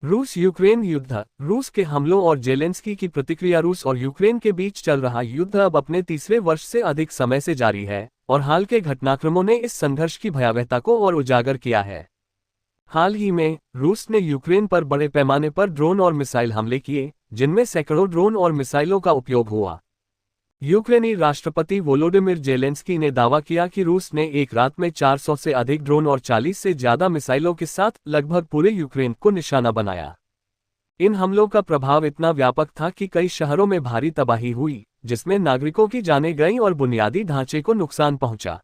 रूस यूक्रेन युद्ध। रूस के हमलों और जेलेंस्की की प्रतिक्रिया। रूस और यूक्रेन के बीच चल रहा युद्ध अब अपने तीसरे वर्ष से अधिक समय से जारी है और हाल के घटनाक्रमों ने इस संघर्ष की भयावहता को और उजागर किया है। हाल ही में रूस ने यूक्रेन पर बड़े पैमाने पर ड्रोन और मिसाइल हमले किए, जिनमें सैकड़ों ड्रोन और मिसाइलों का उपयोग हुआ। यूक्रेनी राष्ट्रपति वोलोडिमिर जेलेंस्की ने दावा किया कि रूस ने एक रात में 400 से अधिक ड्रोन और 40 से ज्यादा मिसाइलों के साथ लगभग पूरे यूक्रेन को निशाना बनाया। इन हमलों का प्रभाव इतना व्यापक था कि कई शहरों में भारी तबाही हुई, जिसमें नागरिकों की जानें गईं और बुनियादी ढांचे को नुकसान पहुंचा।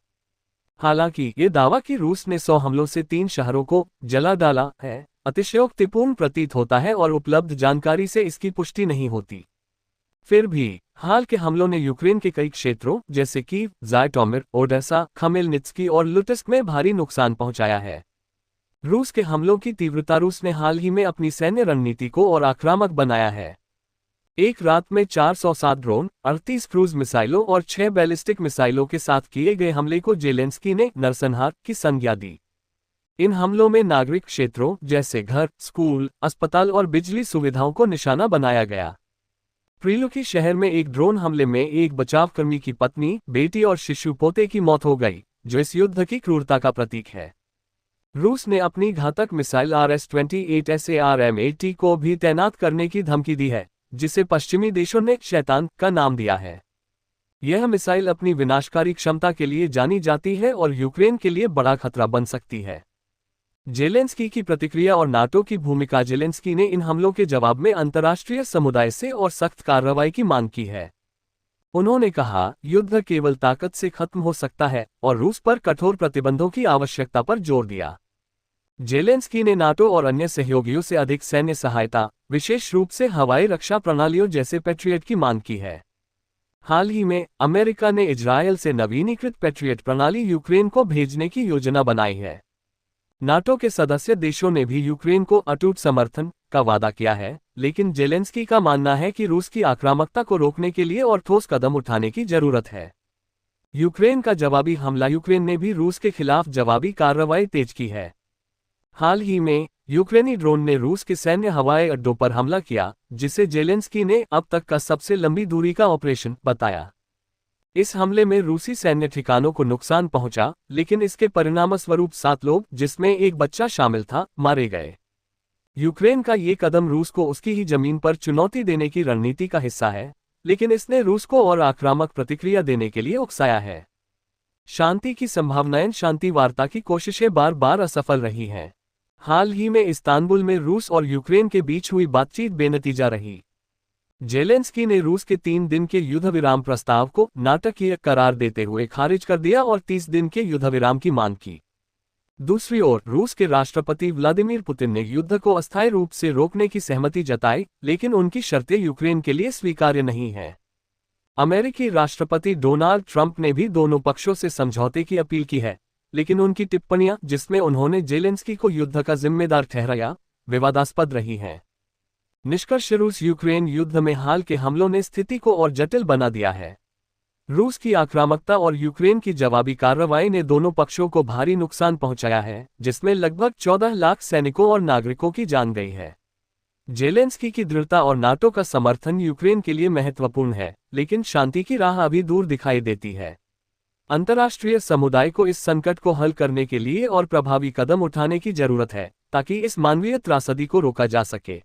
हालांकि ये दावा कि रूस ने 100 हमलों से 3 शहरों को जला डाला है, अतिशयोक्तिपूर्ण प्रतीत होता है और उपलब्ध जानकारी से इसकी पुष्टि नहीं होती। फिर भी हाल के हमलों ने यूक्रेन के कई क्षेत्रों जैसे कीव, ज़ायटोमिर, ओडेसा, खमेलनित्स्की और लुटस्क में भारी नुकसान पहुंचाया है। रूस के हमलों की तीव्रता। रूस ने हाल ही में अपनी सैन्य रणनीति को और आक्रामक बनाया है। एक रात में 407 ड्रोन, 38 क्रूज मिसाइलों और 6 बैलिस्टिक मिसाइलों के साथ किए गए हमले को जेलेंस्की ने नरसंहार की संज्ञा दी। इन हमलों में नागरिक क्षेत्रों जैसे घर, स्कूल, अस्पताल और बिजली सुविधाओं को निशाना बनाया गया। प्रिलुकी शहर में एक ड्रोन हमले में एक बचावकर्मी की पत्नी, बेटी और शिशु पोते की मौत हो गई, जो इस युद्ध की क्रूरता का प्रतीक है। रूस ने अपनी घातक मिसाइल RS-28 SARM-80 को भी तैनात करने की धमकी दी है, जिसे पश्चिमी देशों ने शैतान का नाम दिया है। यह मिसाइल अपनी विनाशकारी क्षमता के लिए जानी जाती है और यूक्रेन के लिए बड़ा खतरा बन सकती है। जेलेंस्की की प्रतिक्रिया और नाटो की भूमिका। जेलेंस्की ने इन हमलों के जवाब में अंतर्राष्ट्रीय समुदाय से और सख्त कार्रवाई की मांग की है। उन्होंने कहा, युद्ध केवल ताकत से खत्म हो सकता है और रूस पर कठोर प्रतिबंधों की आवश्यकता पर जोर दिया। जेलेंस्की ने नाटो और अन्य सहयोगियों से अधिक सैन्य सहायता, विशेष रूप से हवाई रक्षा प्रणालियों जैसे पैट्रियट की मांग की है। हाल ही में अमेरिका ने इजरायल से नवीनीकृत पैट्रियट प्रणाली यूक्रेन को भेजने की योजना बनाई है। नाटो के सदस्य देशों ने भी यूक्रेन को अटूट समर्थन का वादा किया है, लेकिन जेलेंस्की का मानना है कि रूस की आक्रामकता को रोकने के लिए और ठोस कदम उठाने की जरूरत है। यूक्रेन का जवाबी हमला। यूक्रेन ने भी रूस के खिलाफ जवाबी कार्रवाई तेज की है। हाल ही में यूक्रेनी ड्रोन ने रूस के सैन्य हवाई अड्डों पर हमला किया, जिसे जेलेंस्की ने अब तक का सबसे लंबी दूरी का ऑपरेशन बताया। इस हमले में रूसी सैन्य ठिकानों को नुकसान पहुंचा, लेकिन इसके परिणामस्वरूप 7 लोग, जिसमें एक बच्चा शामिल था, मारे गए। यूक्रेन का ये कदम रूस को उसकी ही जमीन पर चुनौती देने की रणनीति का हिस्सा है, लेकिन इसने रूस को और आक्रामक प्रतिक्रिया देने के लिए उकसाया है। शांति की संभावनाएं। शांति वार्ता की कोशिशें बार बार असफल रही हैं। हाल ही में इस्तांबुल में रूस और यूक्रेन के बीच हुई बातचीत बेनतीजा रही। जेलेंस्की ने रूस के 3 दिन के युद्ध विराम प्रस्ताव को नाटकीय करार देते हुए खारिज कर दिया और 30 दिन के युद्ध विराम की मांग की। दूसरी ओर रूस के राष्ट्रपति व्लादिमीर पुतिन ने युद्ध को अस्थायी रूप से रोकने की सहमति जताई, लेकिन उनकी शर्तें यूक्रेन के लिए स्वीकार्य नहीं हैं। अमेरिकी राष्ट्रपति डोनाल्ड ट्रंप ने भी दोनों पक्षों से समझौते की अपील की है, लेकिन उनकी टिप्पणियां, जिसमें उन्होंने जेलेंस्की को युद्ध का जिम्मेदार ठहराया, विवादास्पद रही हैं। निष्कर्ष। रूस यूक्रेन युद्ध में हाल के हमलों ने स्थिति को और जटिल बना दिया है। रूस की आक्रामकता और यूक्रेन की जवाबी कार्रवाई ने दोनों पक्षों को भारी नुकसान पहुंचाया है, जिसमें लगभग 14 लाख सैनिकों और नागरिकों की जान गई है। जेलेंस्की की दृढ़ता और नाटो का समर्थन यूक्रेन के लिए महत्वपूर्ण है, लेकिन शांति की राह अभी दूर दिखाई देती है। अंतर्राष्ट्रीय समुदाय को इस संकट को हल करने के लिए और प्रभावी कदम उठाने की जरूरत है, ताकि इस मानवीय त्रासदी को रोका जा सके।